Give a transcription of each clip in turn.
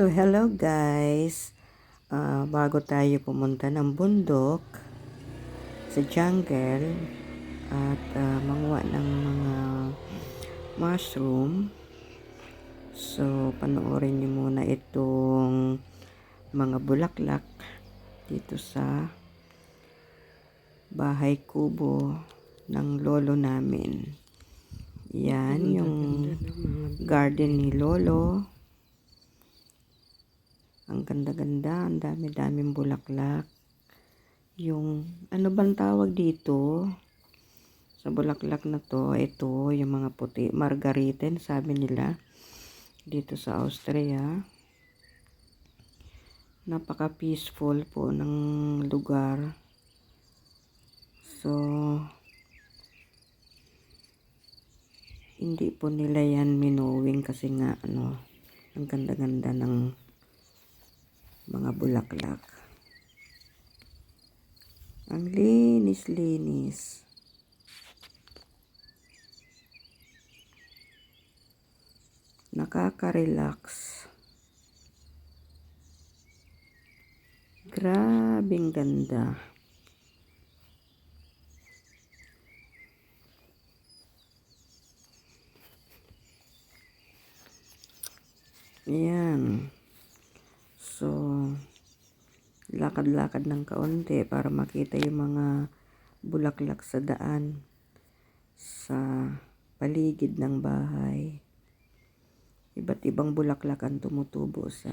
So, hello guys. Bago tayo pumunta ng bundok sa jungle at manguha ng mga mushroom. So, panoorin niyo muna itong mga bulaklak dito sa bahay kubo ng lolo namin. Yan, yung garden ni lolo. Ang ganda-ganda, ang dami-daming bulaklak. Yung, ano bang tawag dito? Sa bulaklak na to, ito, yung mga puti, margariten, sabi nila, dito sa Austria. Napaka-peaceful po ng lugar. So, hindi po nila yan minuwing kasi nga, ang ganda-ganda ng mga bulaklak. Ang linis-linis. Nakaka-relax. Grabing ganda. Ayan. So, lakad-lakad ng kaunti para makita yung mga bulaklak sa daan, sa paligid ng bahay. Iba't ibang bulaklak ang tumutubo sa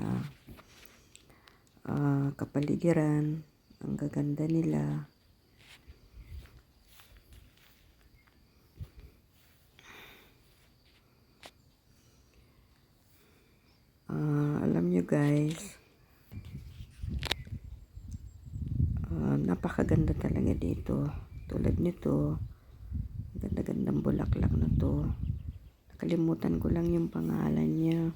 kapaligiran. Ang gaganda nila. Alam nyo guys, napakaganda talaga dito. Tulad nito, ganda-gandang bulaklak na to. Nakalimutan ko lang yung pangalan niya.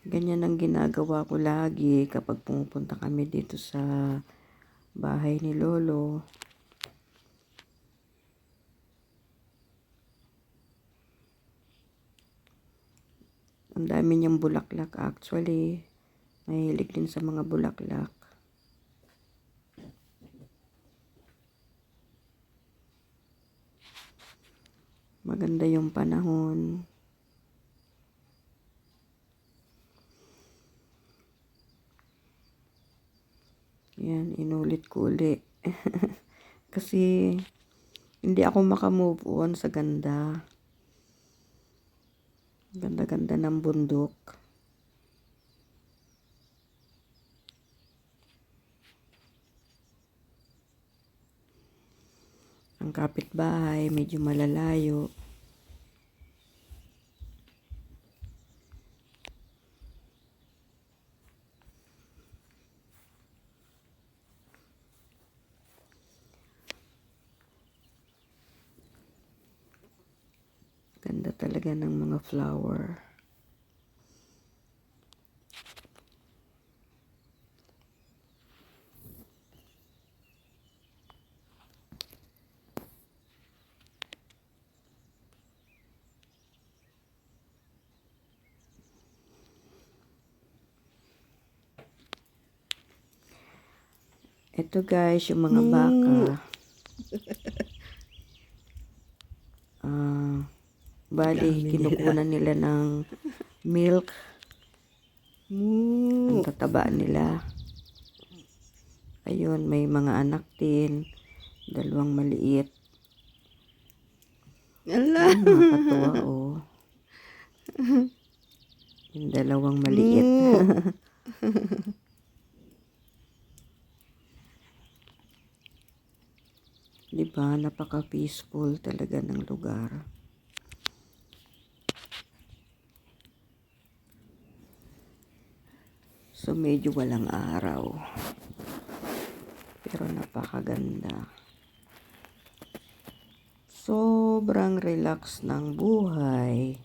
Ganyan ang ginagawa ko lagi kapag pumupunta kami dito sa bahay ni lolo. Ang dami niyang bulaklak actually. Mahilig din sa mga bulaklak. Maganda yung panahon. Yan, inulit ko uli. Kasi hindi ako makamove on sa ganda. Ganda-ganda ng bundok. Ang kapitbahay medyo malalayo. Ganda talaga ng mga flower. Ito guys, yung mga baka. Bali, kinukunan nila ng milk. Ang tataba nila. Ayun, may mga anak din. Dalawang maliit. Nakakatuwa, oh. Yung dalawang maliit. Diba? Napaka-peaceful talaga ng lugar. So, medyo walang araw. Pero napakaganda. Sobrang relax ng buhay.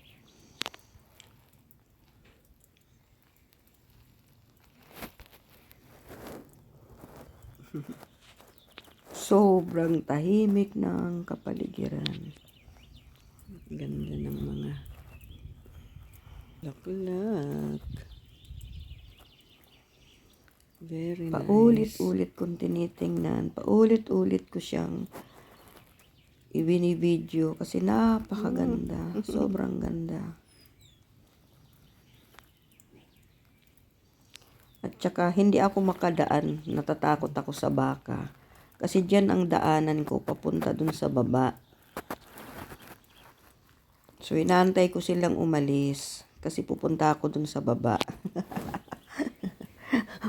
So, sobrang tahimik ng kapaligiran. Ganda ng mga bulaklak. Very nice. Paulit-ulit kong tinitingnan. Paulit-ulit ko siyang ibinibideo kasi napakaganda. Sobrang ganda. At saka hindi ako makadaan. Natatakot ako sa baka. Kasi dyan ang daanan ko papunta dun sa baba. So inaantay ko silang umalis. Kasi pupunta ako dun sa baba.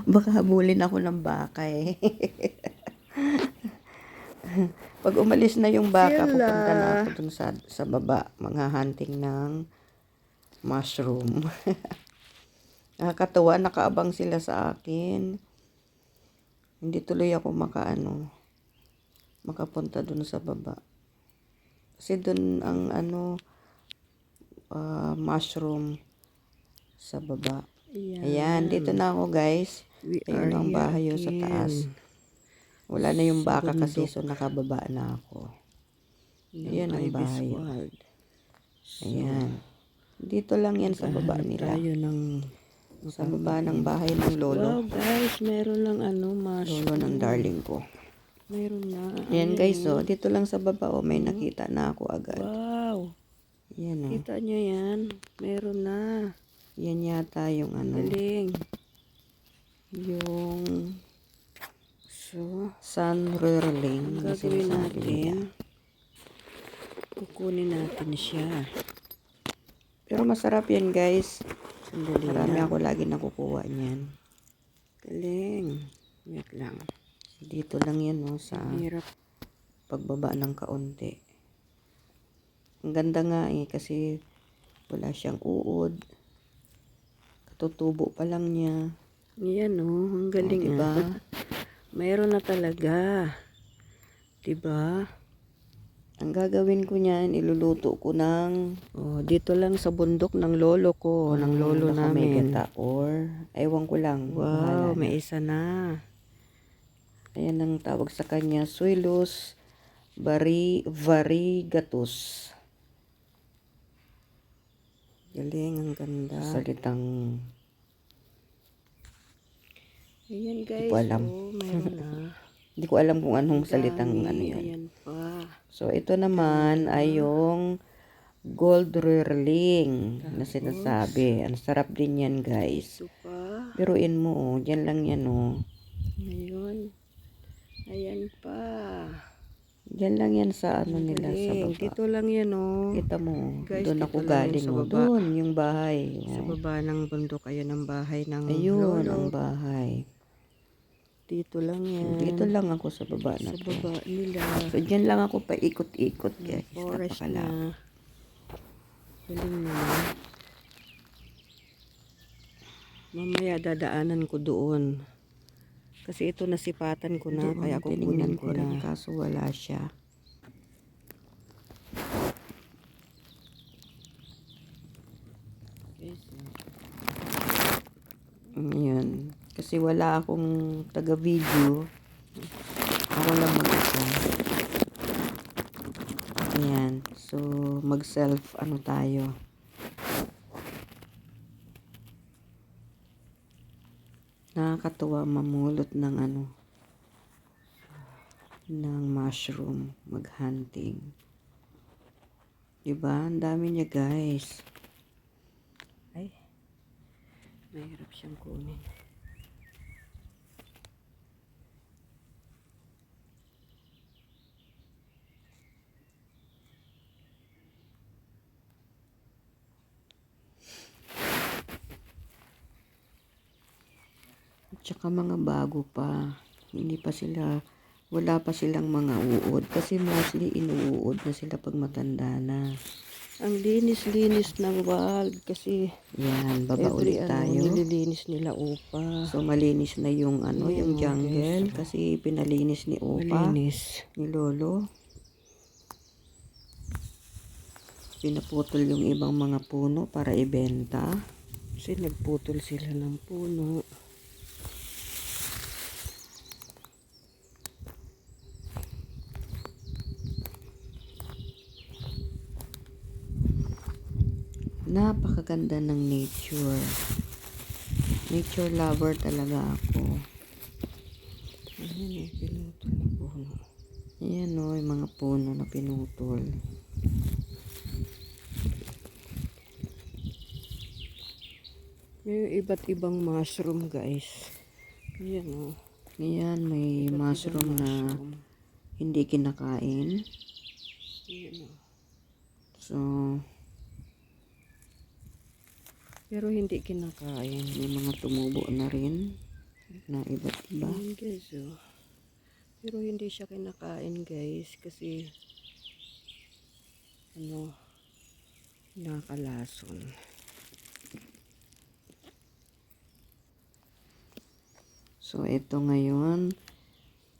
Baka habulin ako ng baka eh. Pag umalis na yung baka, pupunta na ako dun sa baba. Mga hunting ng mushroom. Nakakatuwa, nakaabang sila sa akin. Hindi tuloy ako makapunta dun sa baba. Kasi dun ang mushroom sa baba. Ayan, dito na ako guys. Ayun ang bahay sa taas. Wala na yung baka kasi so nakababa na ako. Ayan ang bahay. Ayan. Dito lang yan sa baba nila. Sa baba ng bahay ng lolo. Wow guys, meron lang mushroom. Lolo ng darling ko. Meron na. Ayan guys, dito lang sa baba may nakita na ako agad. Wow. Ayan Kita nyo yan? Meron na. Yan yata yung Galing. Yung sunrerling. Gagawin natin. Kukunin natin siya. Pero masarap yan guys. Sandali Marami lang. ako lagi nakukuha niyan. Galing. Wait lang. Dito lang yan sa Hirap. pagbaba ng kaunti. Ang ganda nga kasi wala siyang uod. Katutubo pa lang niya. Yan ang galing diba? Mayroon na talaga. Diba? Ang gagawin ko niyan, iluluto ko ng dito lang sa bundok ng lolo ko, ng lolo namin. Or ewan ko lang. Wow, may isa na. Ayan ang tawag sa kanya, Suilus variegatus. Galing, ang ganda. Salitang ayan guys, ko alam. Meron na. Hindi ko alam kung anong salitang yun. Ayan pa. So, ito naman ay yung gold rerling na sinasabi. Ang sarap din yan, guys. Ito pa. Biruin mo, dyan lang yan, Ngayon. Ayan pa. Dyan lang yan sa nila sa baba. Dito lang yan, Kita mo, guys, doon ako dito lang galing. sa baba. Doon, yung bahay. Sa baba ng bundok, ayun ang bahay ng Ayun, lolo. ang bahay. Dito lang yan. Dito lang ako sa baba na Sa baba nila. So, dyan lang ako paikot-ikot, guys. Forest Napakalaki. na. Galing na. Mamaya dadaanan ko doon. Kasi ito nasipatan ko na. Kaya kukunin ko na. Kaso wala siya. Ayan. Kasi wala akong taga-video. Ako lang mag-isa. Ayan. So, mag-self tayo. Nakakatuwa mamulot ng ng mushroom. Mag-hunting. Diba? Ang dami niya, guys. Ay. Mahirap siyang kunin. Tsaka mga bago pa. Hindi pa sila, wala pa silang mga uod. Kasi mostly inuud na sila pag matanda na. Ang linis-linis ng wild kasi yan, baba ulit tayo. Nililinis nila upa. So malinis na yung yung jungle kasi pinalinis ni upa. Malinis. Ni lolo. Pinaputol yung ibang mga puno para ibenta. Kasi nagputol sila ng puno. Napakaganda ng nature. Nature lover talaga ako. Ayan eh, pinutol na puno. Ayan o, yung mga puno na pinutol. May iba't ibang mushroom guys. Ayan o. Ayan, may Iba't mushroom ibang na mushroom. hindi kinakain. Ayan o. So, Pero hindi kinakain. may mga tumubo na rin na iba't iba. Ayan guys o. Pero hindi siya kinakain guys kasi nakakalason. So, ito ngayon,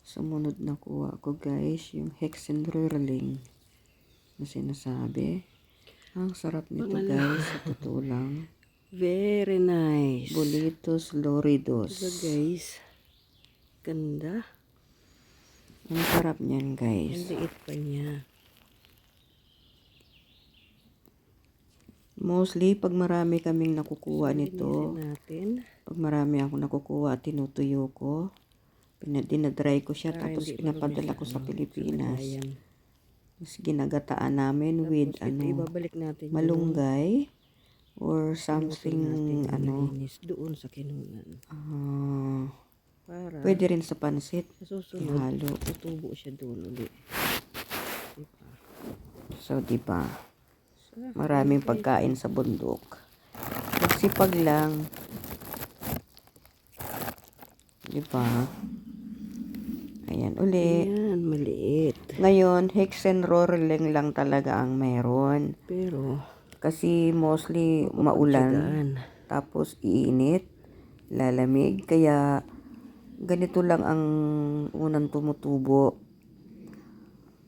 sumunod na kuha ko guys, yung hexenröhrling na sinasabi. Ang sarap nito guys, sa totoo lang. Very nice. Boletus loridus. Diba guys? Ganda. Ang sarap niyan Ang guys. liit pa niya. Mostly, pag marami kaming nakukuha nito, Linisin natin. pag marami ako nakukuha, tinutuyo ko. Dinadry ko siya, Para tapos hindi pinapadala malubi ko sa sa Pilipinas. lagayan. Tapos ginagataan namin with Tapos ito, ibabalik natin yung malunggay or pinutol something natin yung malinis doon sa kinunan. Para pwede rin sa pansit. sa susunod, Ihalo. tutubo siya doon ulit. Diba? So, diba? So, Maraming pagkain sa bundok. Magsipag lang. Diba? Ayan uli. ayan, maliit. Ngayon, hexenröhrling lang talaga ang meron. Pero, Kasi mostly maulan. tiyagaan. Tapos iinit. Lalamig. Kaya ganito lang ang unang tumutubo.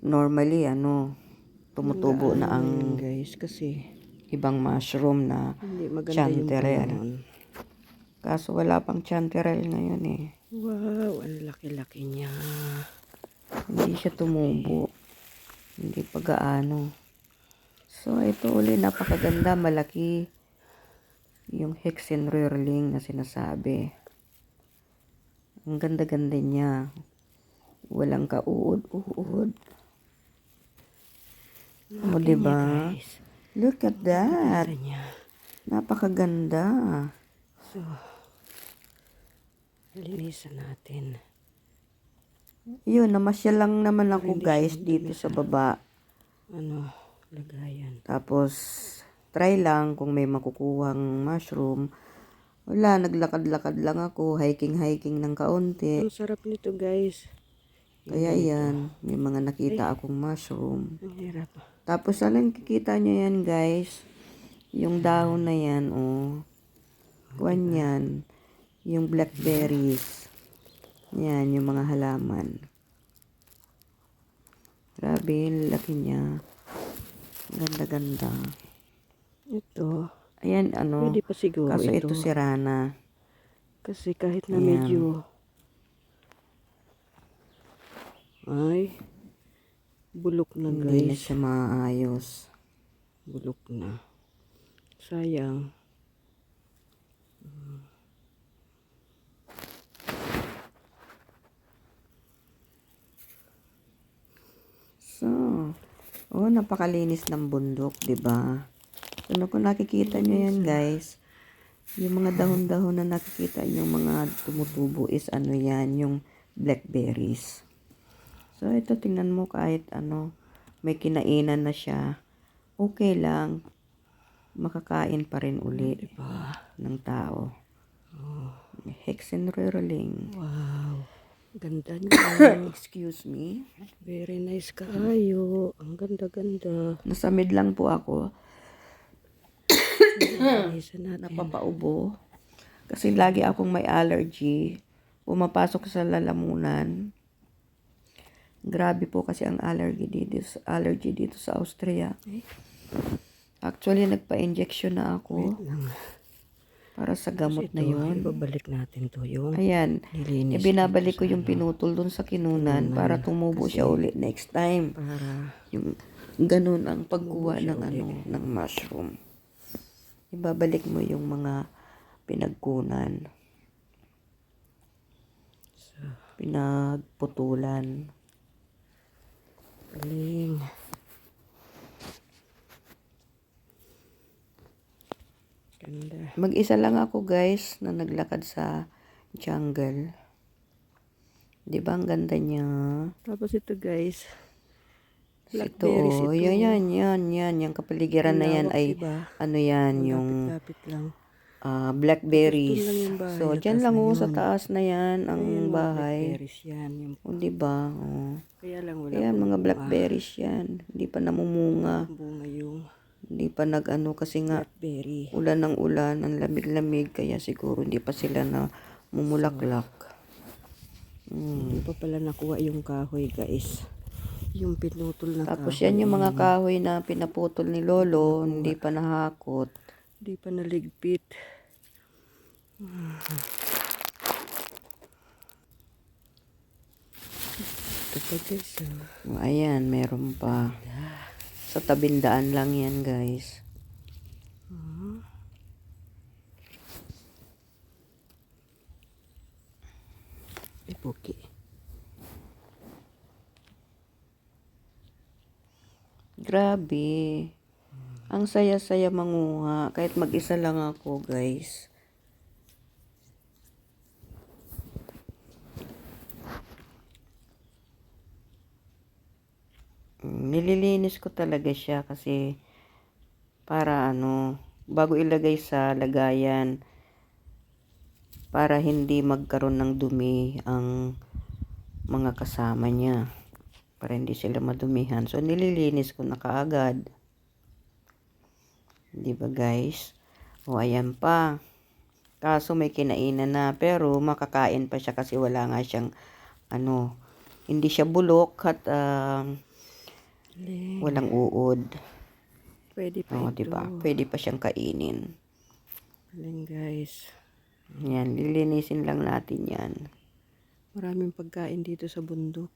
Normally, tumutubo na ang Guys, kasi ibang mushroom na hindi maganda yung chanterelle. punon. Kaso wala pang chanterelle ngayon eh. Wow, ang laki-laki niya. Hindi siya tumubo. Hindi pa gaano. So, ito uli, napakaganda, malaki. Yung hexenröhrling na sinasabi. Ang ganda-ganda niya. Walang kauod-uod. O, diba? Guys, Look at that. ganda niya. Napakaganda. So, linisan natin. Yun, namasyal lang naman ako guys dito sa baba. Lagayan. Tapos, try lang kung may makukuhang mushroom. Wala, naglakad-lakad lang ako. Hiking-hiking ng kaunti. Ang sarap nito guys. Kaya yan, may mga nakita akong mushroom. Ang hirap. Tapos, alam, kikita nyo yan guys. Yung dahon na yan, oh. Kuwan yan. Yung blackberries. Yan, yung mga halaman. Grabe, laki niya. Ganda-ganda. Ito, Ayan, pwede pa siguro kaso ito. ito si Rana. Kasi kahit na Ayan. medyo ay bulok na Hindi na guys. siya maayos. Bulok na. Sayang. So, napakalinis ng bundok, 'di ba? So, kung nakikita nyo yan, guys, yung mga dahon-dahon na nakikita nyo, mga tumutubo is yan, yung blackberries. So, ito, tingnan mo kahit may kinainan na siya, okay lang, makakain pa rin uli ng tao. Hexenröhrling. Wow. Ganda niya. Excuse me. Very nice kaayo. Ang ganda-ganda. Nasamid lang po ako. Linisan natin. Napapaubo. Kasi lagi akong may allergy. Pumapasok sa lalamunan. Grabe po kasi ang allergy dito sa Austria. Actually, nagpa-injection na ako. Lang. Para sa gamot na yun. Ibabalik natin to yung Ayan. nilinis. Ibinabalik ko yung pinutol dun sa kinunan para tumubo siya ulit next time. Para Yung ganun ang pagkuha ng ng mushroom. ibabalik mo yung mga pinagkunan, pinagputulan. Galing. Ganda. Mag-isa lang ako guys na naglakad sa jungle. Di ba ang ganda niya? Tapos ito guys, Ito, blackberries oh, ito. yan. Yung kapaligiran na yan Ang lawak, ay, diba? ano yan, Ang yung lapit-lapit lang. blackberries. Tapos doon lang yung bahay, So, sa dyan taas lang na oh, sa yun. taas na yan ang Ayan, mga bahay. blackberries yan. Yung, O, di ba? Oh. kaya lang wala Ayan, pang mga bunga. blackberries yan. Hindi pa namumunga. Bunga yung Hindi pa nag-ano kasi nga, blackberry. ulan ng ulan, ang lamig-lamig, kaya siguro hindi pa sila na mumulaklak. Hindi pa pala nakuha yung kahoy guys. Yung pinutol na Tapos kahoy. yan yung mga kahoy na pinaputol ni Lolo, hindi pa nahakot. Hindi pa naligpit. Ito pa guys. O, ayan, meron pa. Sa tabindaan lang yan, guys. Ipuki. Grabe. Ang saya-saya manguha. Kahit mag-isa lang ako, guys. Nililinis ko talaga siya kasi para ano, bago ilagay sa lagayan, para hindi magkaroon ng dumi ang mga kasama niya. Para hindi sila madumihan. So, nililinis ko na kaagad. Di ba guys? O, ayan pa. Kaso may kinainan na. Pero makakain pa siya kasi wala nga siyang ano, hindi siya bulok at walang uod. Pwede pa O, ito. diba? Pwede pa siyang kainin. Galing guys. Yan, lilinisin lang natin yan. Maraming pagkain dito sa bundok.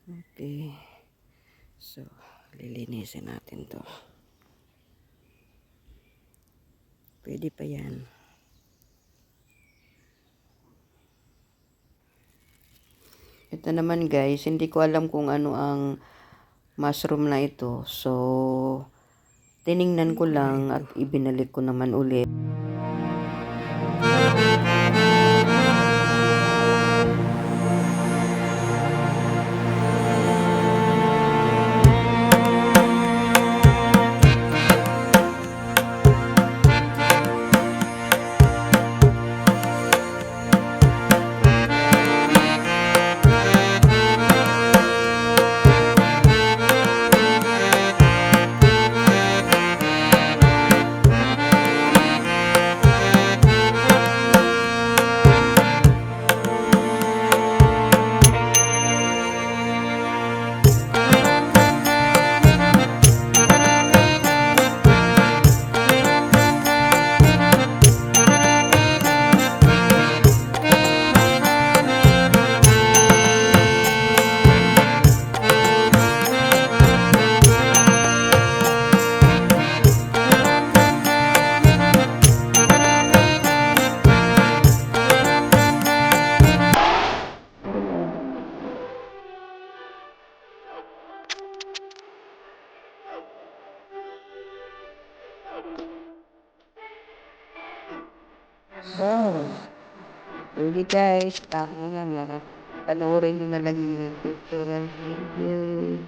Okay. So, lilinisin natin to. Pwede pa yan. Ito naman guys, hindi ko alam kung ano ang mushroom na ito. So, tiningnan ko lang at ibinalik ko naman ulit. Oh, hindi guys, panoorin nyo na lang yung picture. Thank you.